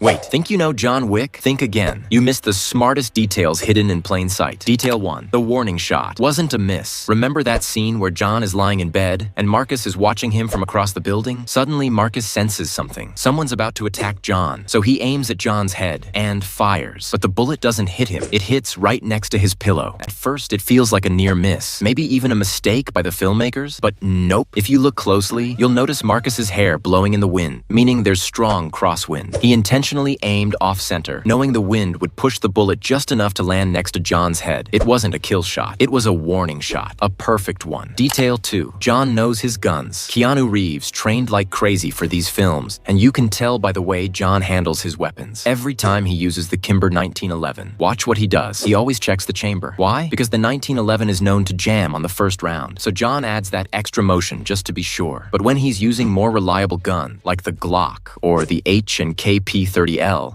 Wait, think you know John Wick? Think again. You missed the smartest details hidden in plain sight. Detail 1. The warning shot wasn't a miss. Remember that scene where John is lying in bed and Marcus is watching him from across the building? Suddenly, Marcus senses something. Someone's about to attack John, so he aims at John's head and fires. But the bullet doesn't hit him. It hits right next to his pillow. At first, it feels like a near miss. Maybe even a mistake by the filmmakers? But nope. If you look closely, you'll notice Marcus's hair blowing in the wind, meaning there's strong crosswind. He intentionally aimed off-center, knowing the wind would push the bullet just enough to land next to John's head. It wasn't a kill shot. It was a warning shot. A perfect one. Detail 2. John knows his guns. Keanu Reeves trained like crazy for these films, and you can tell by the way John handles his weapons. Every time he uses the Kimber 1911, watch what he does. He always checks the chamber. Why? Because the 1911 is known to jam on the first round, so John adds that extra motion just to be sure. But when he's using more reliable gun, like the Glock or the H&K P30L,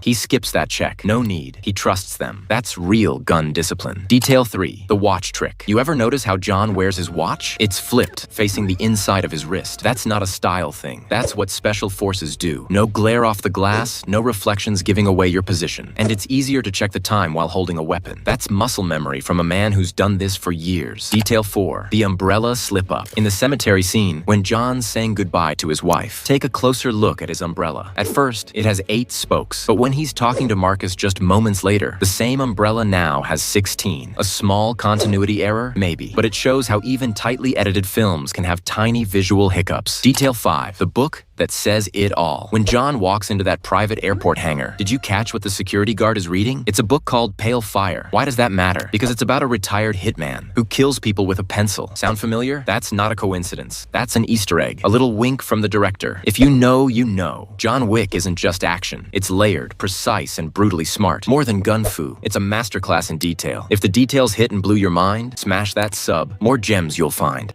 he skips that check. No need. He trusts them. That's real gun discipline. Detail 3. The watch trick. You ever notice how John wears his watch? It's flipped, facing the inside of his wrist. That's not a style thing. That's what special forces do. No glare off the glass, no reflections giving away your position. And it's easier to check the time while holding a weapon. That's muscle memory from a man who's done this for years. Detail 4. The umbrella slip-up. In the cemetery scene, when John's saying goodbye to his wife, take a closer look at his umbrella. At first, it has 8 spokes, but when he's talking to Marcus just moments later, the same umbrella now has 16. A small continuity error? Maybe. But it shows how even tightly edited films can have tiny visual hiccups. Detail 5. The book that says it all. When John walks into that private airport hangar, did you catch what the security guard is reading? It's a book called Pale Fire. Why does that matter? Because it's about a retired hitman who kills people with a pencil. Sound familiar? That's not a coincidence. That's an Easter egg. A little wink from the director. If you know, you know. John Wick isn't just action. It's layered, precise, and brutally smart. More than gun fu. It's a masterclass in detail. If the details hit and blew your mind, smash that sub. More gems you'll find.